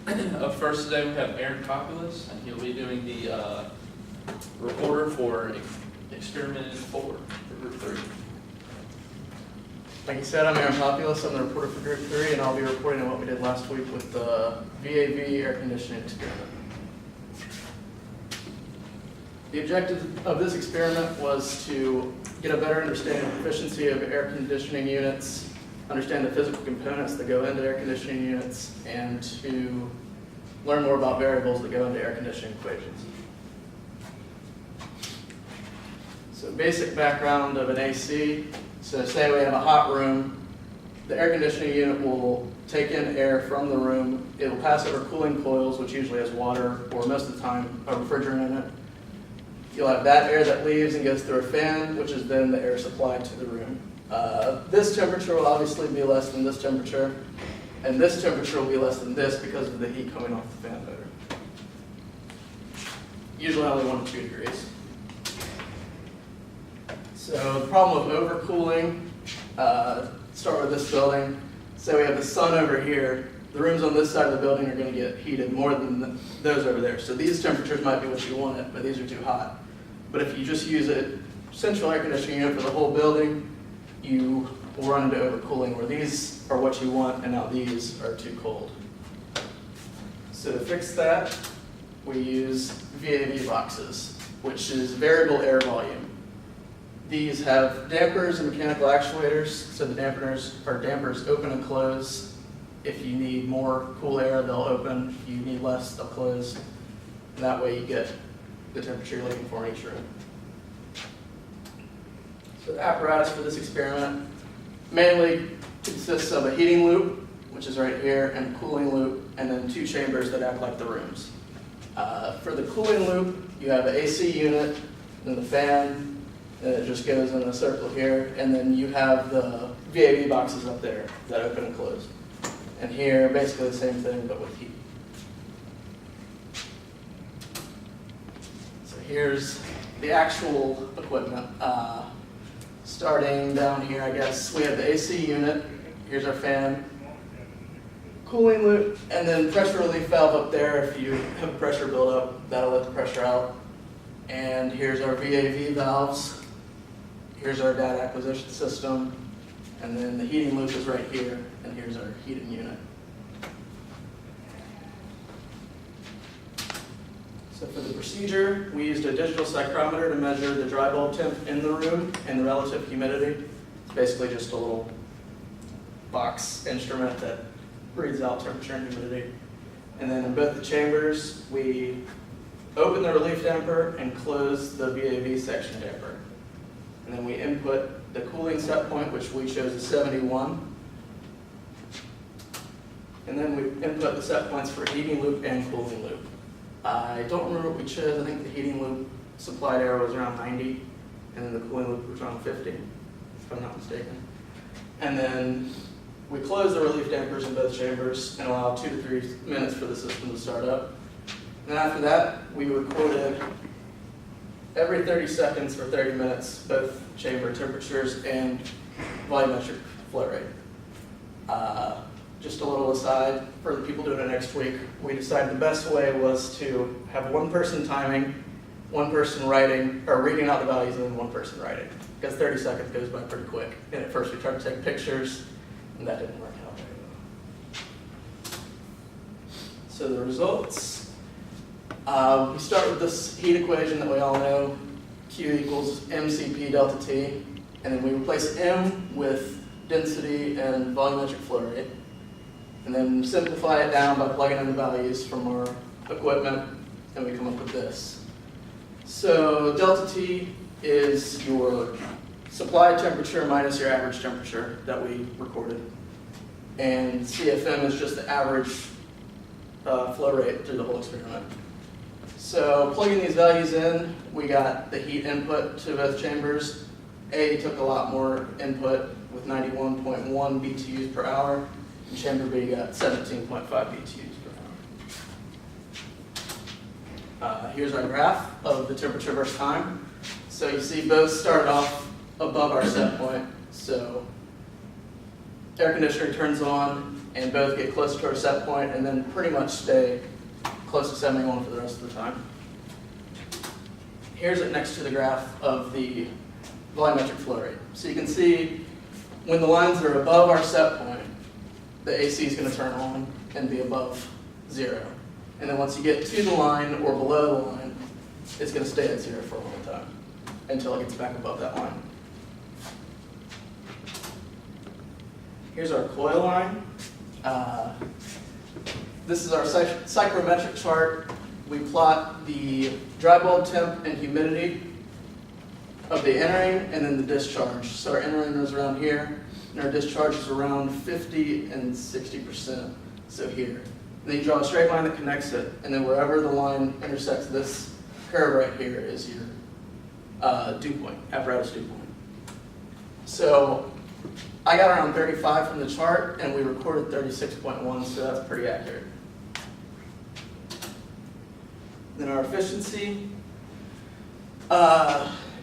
Up first today we have Aaron Copulus, and he'll be doing the reporter for experiment 4 for group 3. Like you said, I'm Aaron Copulus. I'm the reporter for group 3, and I'll be reporting on what we did last week with the VAV air conditioning experiment. The objective of this experiment was to get a better understanding of the efficiency of air conditioning units, understand the physical components that go into air conditioning units, and to learn more about variables that go into air conditioning equations. So basic background of an AC. So say we have a hot room, the air conditioning unit will take in air from the room, it will pass over cooling coils, which usually has water, or most of the time a refrigerant in it. You'll have that air that leaves and goes through a fan, which is then the air supplied to the room. This temperature will obviously be less than this temperature, and this temperature will be less than this because of the heat coming off the fan motor. Usually only 1 to 2 degrees. So the problem of overcooling, start with this building. So we have the sun over here. The rooms on this side of the building are going to get heated more than those over there. So these temperatures might be what you wanted, but these are too hot. But if you just use a central air conditioning unit for the whole building, you will run into overcooling, where these are what you want and now these are too cold. So to fix that, we use VAV boxes, which is variable air volume. These have dampers and mechanical actuators, so the dampers open and close. If you need more cool air, they'll open. If you need less, they'll close. And that way you get the temperature you're looking for in each room. So the apparatus for this experiment mainly consists of a heating loop, which is right here, and a cooling loop, and then 2 chambers that act like the rooms. For the cooling loop, you have an AC unit, then the fan, and it just goes in a circle here, and then you have the VAV boxes up there that open and close. And here, basically the same thing, but with heat. So here's the actual equipment. Starting down here, I guess, we have the AC unit. Here's our fan, cooling loop, and then pressure relief valve up there. If you have pressure buildup, that'll let the pressure out. And here's our VAV valves. Here's our data acquisition system. And then the heating loop is right here, and here's our heating unit. So for the procedure, we used a digital psychrometer to measure the dry bulb temp in the room and the relative humidity. It's basically just a little box instrument that reads out temperature and humidity. And then in both the chambers, we open the relief damper and close the VAV section damper. And then we input the cooling set point, which we chose as 71. And then we input the set points for heating loop and cooling loop. I don't remember what we chose. I think the heating loop supplied air was around 90, and then the cooling loop was around 50, if I'm not mistaken. And then we close the relief dampers in both chambers and allow 2 to 3 minutes for the system to start up. And after that, we recorded every 30 seconds for 30 minutes, both chamber temperatures and volumetric flow rate. Just a little aside, for the people doing it next week, we decided the best way was to have one person timing, one person writing, or reading out the values, and then one person writing. Because 30 seconds goes by pretty quick. And at first we tried to take pictures, and that didn't work out very well. So the results. We start with this heat equation that we all know, Q equals mCp delta T, and then we replace M with density and volumetric flow rate, and then simplify it down by plugging in the values from our equipment, and we come up with this. So delta T is your supply temperature minus your average temperature that we recorded, and CFM is just the average flow rate through the whole experiment. So plugging these values in, we got the heat input to both chambers. A took a lot more input with 91.1 BTUs per hour, and chamber B got 17.5 BTUs per hour. Here's our graph of the temperature versus time. So you see both started off above our set point. So air conditioner turns on, and both get close to our set point and then pretty much stay close to 71 for the rest of the time. Here's it next to the graph of the volumetric flow rate. So you can see when the lines are above our set point, the AC is going to turn on and be above 0. And then once you get to the line or below the line, it's going to stay at 0 for a long time until it gets back above that line. Here's our coil line. This is our psychrometric chart. We plot the dry bulb temp and humidity of the entering and then the discharge. So our entering is around here, and our discharge is around 50 and 60%, so here. And then you draw a straight line that connects it, and then wherever the line intersects this curve right here is your dew point, apparatus dew point. So I got around 35 from the chart, and we recorded 36.1, so that's pretty accurate. Then our efficiency.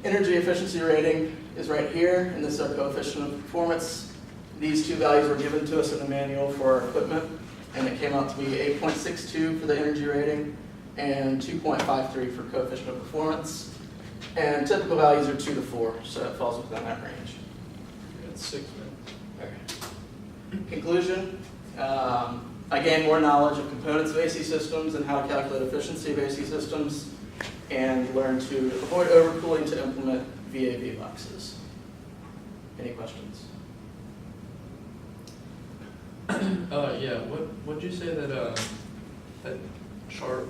Energy efficiency rating is right here, and this is our coefficient of performance. These two values were given to us in the manual for our equipment, and it came out to be 8.62 for the energy rating and 2.53 for coefficient of performance. And typical values are 2 to 4, so that falls within that range. That's 6 minutes. Okay. Conclusion. I gained more knowledge of components of AC systems and how to calculate efficiency of AC systems, and learn to avoid overcooling to implement VAV boxes. Any questions? Yeah, what'd you say that, that chart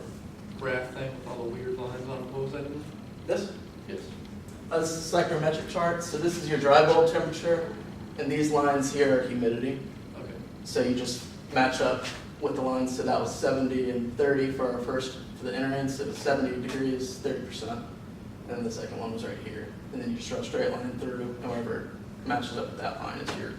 graph thing with all the weird lines on it, what was that again? This? Yes. This is a psychrometric chart. So this is your dry bulb temperature, and these lines here are humidity. Okay. So you just match up with the lines. So that was 70 and 30 for our first, for the entering. So 70 degrees, 30%. And then the second one was right here. And then you just draw a straight line through, and wherever it matches up with that line is your